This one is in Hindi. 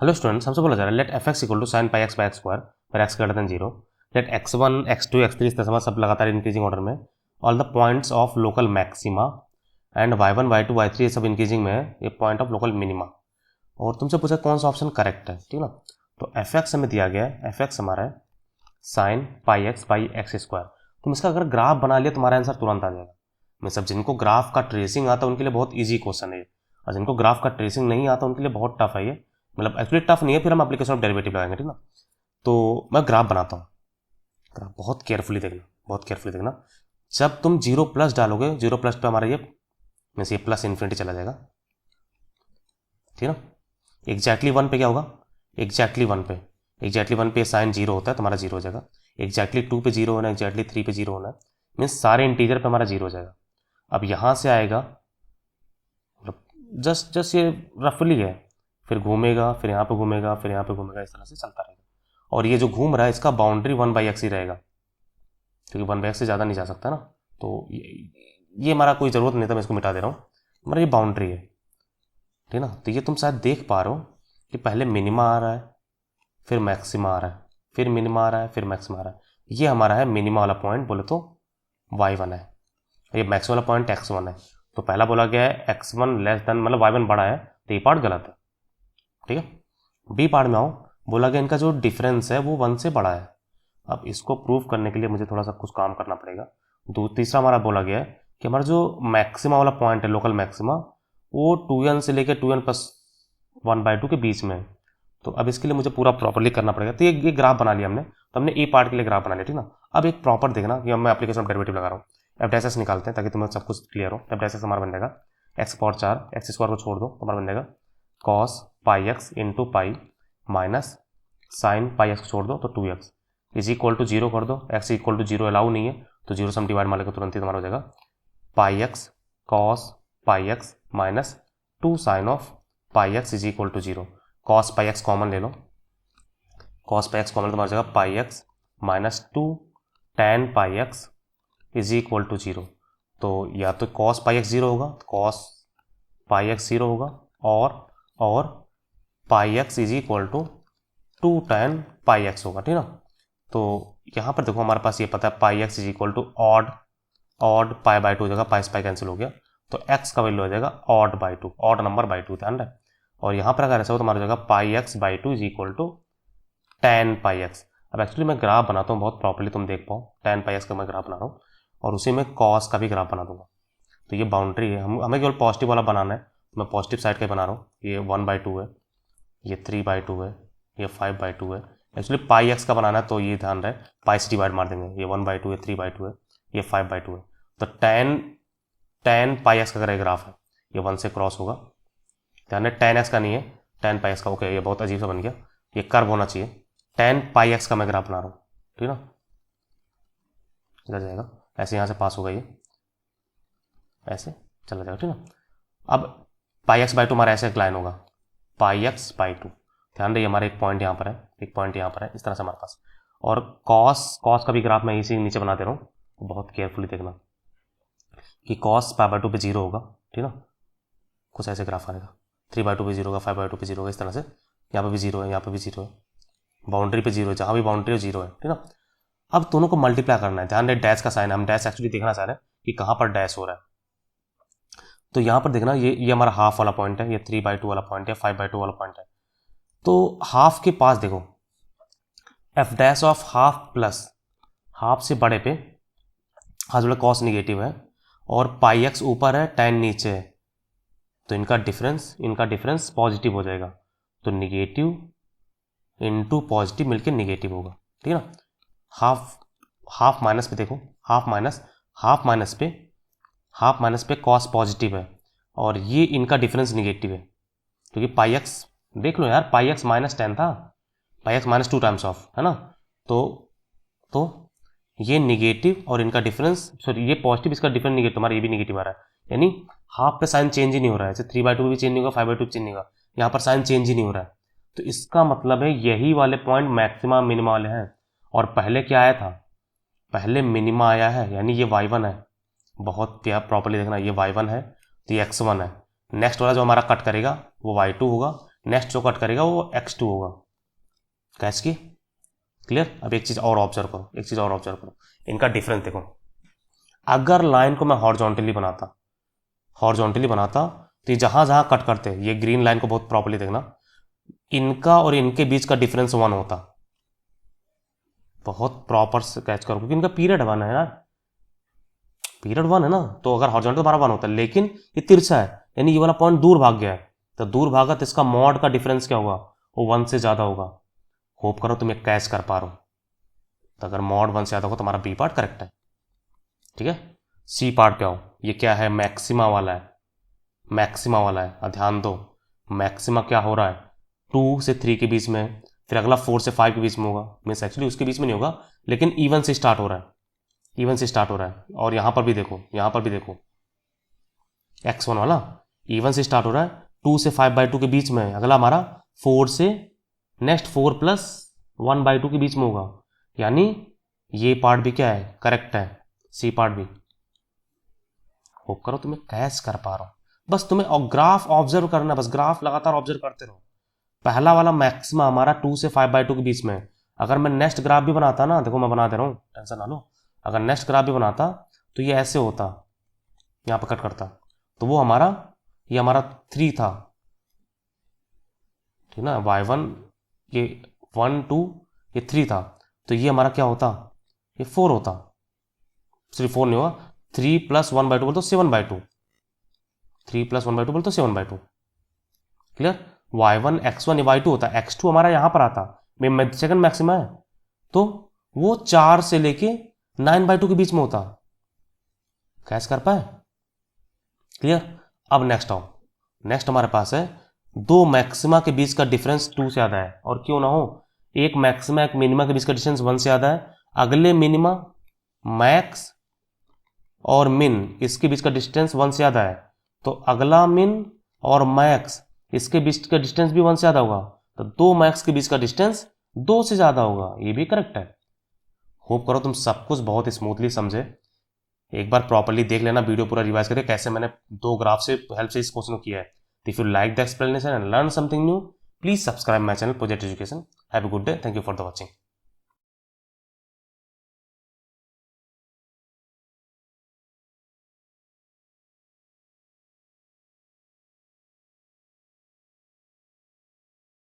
हेलो स्टूडेंट्स, हमसे बोला जा रहा है let f x equal to sine pi x by x square पर x greater than zero, let x1 x2 x3 इस तरह सब लगातार इंक्रीजिंग ऑर्डर में all the points of local maxima and y1 y2 y3 ये सब इंक्रीजिंग में है, ये पॉइंट ऑफ लोकल मिनिमा। और तुमसे पूछा कौन सा ऑप्शन करेक्ट है, ठीक है ना। तो एफ एक्स हमें दिया गया है, एफ एक्स हमारा है sign pi x by x square. तुम इसका अगर ग्राफ बना लिया तुम्हारा आंसर तुरंत आ जाएगा। मैं सब जिनको ग्राफ का ट्रेसिंग आता है उनके लिए बहुत ईजी क्वेश्चन है ये, और जिनको ग्राफ का ट्रेसिंग नहीं आता उनके लिए बहुत टफ है ये। मतलब एक्चुअली टफ नहीं है, फिर हम एप्लीकेशन ऑफ डेरिवेटिव लगाएंगे, ठीक ना। तो मैं ग्राफ बनाता हूँ, ग्राफ बहुत केयरफुली देखना, बहुत केयरफुली देखना। जब तुम जीरो प्लस डालोगे, जीरो प्लस पे हमारा ये मीन्स ये प्लस इन्फिनिटी चला जाएगा, ठीक है ना। एग्जैक्टली वन पे क्या होगा, एग्जैक्टली वन पे साइन जीरो होता है, तुम्हारा जीरो हो जाएगा। एग्जैक्टली टू पे जीरो होना, एग्जैक्टली थ्री पे जीरो होना, मीन्स सारे इंटीजर पे हमारा जीरो हो जाएगा। अब यहाँ से आएगा, जस्ट ये रफली है, फिर घूमेगा, फिर यहाँ पे घूमेगा, फिर यहाँ पे घूमेगा, इस तरह से चलता रहेगा। और ये जो घूम रहा है इसका बाउंड्री वन बाई एक्स ही रहेगा, क्योंकि वन बाई एक्स से ज़्यादा नहीं जा सकता ना। तो ये हमारा कोई ज़रूरत नहीं था, मैं इसको मिटा दे रहा हूँ। हमारा ये बाउंड्री है, ठीक है ना। तो ये तुम शायद देख पा रहे हो कि पहले मिनिमा आ रहा है, फिर मैक्सिमा आ रहा है, फिर मिनिमा आ रहा है, फिर मैक्सिमा आ रहा है। ये हमारा है मिनिमा वाला पॉइंट, बोले तो y1 है, ये मैक्सिमा वाला पॉइंट x1 है। तो पहला बोला गया है x1 लेस देन, मतलब y1 बड़ा है, तो ये पार्ट गलत है, ठीक है। बी पार्ट में आओ, बोला गया इनका जो डिफरेंस है वो 1 से बड़ा है। अब इसको प्रूव करने के लिए मुझे थोड़ा सा कुछ काम करना पड़ेगा। तीसरा हमारा बोला गया है कि हमारा जो मैक्सिमा वाला पॉइंट है, लोकल मैक्सिमा, वो 2n से लेकर 2n+1/2 के बीच में है। तो अब इसके लिए मुझे पूरा प्रॉपरली करना पड़ेगा। तो ये ग्राफ बना लिया हमने, तो हमने ए पार्ट के लिए ग्राफ बना लिया, ठीक ना। अब एक प्रॉपर देखना कि मैं एप्लीकेशन ऑफ डेरिवेटिव लगा रहा हूँ। एफ डैश एस निकालते हैं ताकि तुम्हें सब कुछ क्लियर हो। एफ डैश एस हमारा बन जाएगा एक्स पावर 4, एक्स स्क्वायर को छोड़ दो, हमारा बन जाएगा cos pi x into pi minus sign pi x को छोड़ दो तो 2x is equal to zero कर दो। X equal to zero allow नहीं है, तो जीरो से हम डिवाइड मार लेकर तुरंत ही तुम्हारा हो जाएगा pi x cos pi x minus 2 sine of pi x is equal to zero. Cos pi x common ले लो, कॉस पाई एक्स कॉमन तुम्हारा हो जाएगा pi x minus 2 tan pi x is equal to zero. तो या तो कॉस पाई एक्स जीरो होगा, कॉस पाई एक्स जीरो होगा, और pi x is equal to 2 tan pi x होगा, ठीक ना। तो यहाँ पर देखो हमारे पास ये पता है pi x is equal to odd pi by two हो जाएगा, पाई से पाई कैंसिल हो गया, तो एक्स का वैल्यू हो जाएगा odd by two, odd number by two, ध्यान रहे। और यहाँ पर अगर ऐसा हो तो हमारा हो जाएगा pi x by two is equal to tan pi x. अब एक्चुअली मैं ग्राफ बनाता हूँ बहुत प्रॉपर्ली, तुम देख पाओ, tan पाई एक्स का मैं ग्राफ बना रहा हूँ और उसी में कॉस का भी ग्राफ बना दूंगा। तो ये बाउंड्री है, हमें केवल पॉजिटिव वाला बनाना है, तो मैं पॉजिटिव साइड का बना रहा हूँ। ये 1/2 है, ये 3/2 है, ये 5/2 है। एक्चुअली पाई एक्स का बनाना है तो ये ध्यान रहे, पाई से डिवाइड मार देंगे, ये 1/2 है, 3/2 है, ये 5/2 है। तो tan पाई एक्स का अगर ग्राफ है ये 1 से क्रॉस होगा, ध्यान रहे tan एक्स का नहीं है, tan पाई एक्स का। ओके, ये बहुत अजीब सा बन गया, ये कर्व होना चाहिए। tan पाई एक्स का मैं ग्राफ बना रहा हूँ, ठीक है ना, इधर जाएगा ऐसे, यहाँ से पास होगा, ये ऐसे चला जाएगा, ठीक है ना। अब पाई एक्स बाई टू हमारा ऐसे एक लाइन होगा, पाई एक्स बाई टू, ध्यान रही हमारा एक पॉइंट यहाँ पर है, एक पॉइंट यहाँ पर है, इस तरह से हमारे पास। और कॉस का भी ग्राफ मैं इसी नीचे बना दे रहा हूँ, बहुत केयरफुली देखना कि कॉस पाई बाई टू पे जीरो होगा, ठीक ना, कुछ ऐसे ग्राफ आएगा, 3/2 पे जीरो होगा, 5/2 पे जीरो होगा, इस तरह से। यहाँ पे भी जीरो है, यहाँ पे भी जीरो है, बाउंड्री पे जीरो है, जहाँ भी बाउंड्री है जीरो है, ठीक ना। अब दोनों को मल्टीप्लाई करना है, ध्यान रहे डैश का साइन है, हम डैश एक्चुअली देखना चाह रहे हैं कि कहाँ पर डैश हो रहा है। तो यहाँ पर देखना, ये हमारा हाफ वाला पॉइंट है, ये 3/2 वाला पॉइंट है, 5/2 वाला पॉइंट है। तो हाफ के पास देखो F dash of half plus half से बड़े पे हाथ वाला कॉस निगेटिव है और पाई एक्स ऊपर है, tan नीचे है, तो इनका डिफरेंस पॉजिटिव हो जाएगा। तो निगेटिव इंटू पॉजिटिव मिलके निगेटिव होगा, ठीक है ना। हाफ माइनस पे देखो, हाफ माइनस पे कॉस पॉजिटिव है और ये इनका डिफरेंस निगेटिव है, क्योंकि पाई एक्स देख लो यार, पाई एक्स माइनस 10 था, पाई एक्स माइनस 2 टाइम्स ऑफ, है ना। तो ये निगेटिव और इनका डिफरेंस, सॉरी ये पॉजिटिव, इसका डिफरेंस निगेटिव, हमारा ये भी निगेटिव आ रहा है, यानी हाफ पे साइन चेंज ही नहीं हो रहा है। जैसे 3/2 भी चेंज नहीं होगा, 5/2 चेंज नहीं होगा, यहाँ पर साइन चेंज ही नहीं हो रहा है। तो इसका मतलब है यही वाले पॉइंट मैक्सिमा मिनिमा वाले हैं। और पहले क्या आया था, पहले मिनिमा आया है, यानी ये y1 है, बहुत प्रॉपर्ली देखना, ये y1 है, तो ये x1 है। नेक्स्ट वाला जो हमारा कट करेगा वो y2 होगा, नेक्स्ट जो कट करेगा वो x2 होगा। कैच की क्लियर। अब एक चीज और ऑब्जर्व करो, इनका डिफरेंस देखो। अगर लाइन को मैं हॉरिजॉन्टली बनाता तो ये जहां जहां कट करते हैं, ये ग्रीन लाइन को बहुत प्रॉपर्ली देखना, इनका और इनके बीच का डिफरेंस 1 होता। बहुत प्रॉपर से कैच करो क्योंकि इनका पीरियड 1 है ना, पीरियड 1 है ना, तो अगर हॉरिजॉन्टल हमारा 1 होता है, लेकिन ये तिरछा है यानी ये वाला पॉइंट दूर भाग गया है, तो दूर भागा तो इसका मॉड का डिफरेंस क्या होगा, वो 1 से ज्यादा होगा। होप करो तुम एक कैच कर पा रहे हो। तो अगर मॉड 1 से ज्यादा होगा तो हमारा बी पार्ट करेक्ट है। ठीक है, सी पार्ट पे आओ। ये क्या है, मैक्सिमा वाला है, ध्यान दो मैक्सिमा क्या हो रहा है 2 से 3 के बीच में, फिर अगला 4 से 5 के बीच में होगा, मीन्स एक्चुअली उसके बीच में नहीं होगा लेकिन इवन से स्टार्ट हो रहा है, और यहां पर भी देखो x1 वाला इवन से स्टार्ट हो रहा है, 2 से 5/2 के बीच में, अगला हमारा 4 से नेक्स्ट 4 + 1/2 के बीच में होगा, यानी ये पार्ट भी क्या है, करेक्ट है, सी पार्ट भी। होप करो तुम्हें कैच कर पा रहा हूं, बस तुम्हें ग्राफ ऑब्जर्व करना, बस ग्राफ लगातार ऑब्जर्व करते रहो। पहला वाला मैक्सिमा हमारा 2 से 5/2 के बीच में, अगर मैं नेक्स्ट ग्राफ भी बनाता ना, देखो मैं बना दे रहा हूँ, टेंशन ना लो, अगर नेक्स्ट ग्राफ भी बनाता तो ये ऐसे होता, यहां पर कट करता, तो वो ये हमारा 3 था, ठीक ना, y1 ये 1 2 ये 3 था, तो ये हमारा क्या होता, ये 4 होता, सिर्फ 4 नहीं हुआ, 3 + 1/2 बोल तो 7/2, 3 + 1/2 बोल तो 7/2, क्लियर। y1 x1 ये y2 होता, x2 हमारा यहां पर आता, सेकंड मैक्सिमा है, तो वो 4 से लेके 9/2 के बीच में होता। कैच कर पाए, क्लियर। अब नेक्स्ट आओ, नेक्स्ट हमारे पास है दो मैक्सिमा के बीच का डिफरेंस 2 से ज्यादा है, और क्यों ना हो, एक मैक्सिमा एक मिनिमा के बीच का डिस्टेंस 1 से ज्यादा है, अगले मिनिमा मैक्स और मिन इसके बीच का डिस्टेंस 1 से ज्यादा है, तो अगला मिन और मैक्स इसके बीच का डिस्टेंस भी 1 से ज्यादा होगा, तो दो मैक्स के बीच का डिस्टेंस 2 से ज्यादा होगा, ये भी करेक्ट है। होप करो तुम सब कुछ बहुत स्मूथली समझे। एक बार प्रॉपर्ली देख लेना, वीडियो पूरा रिवाइज करके कैसे मैंने 2 ग्राफ से हेल्प से इस क्वेश्चन को किया है। If you like the explanation and learn something new, please subscribe my channel project education. Have a good day, thank you for the watching.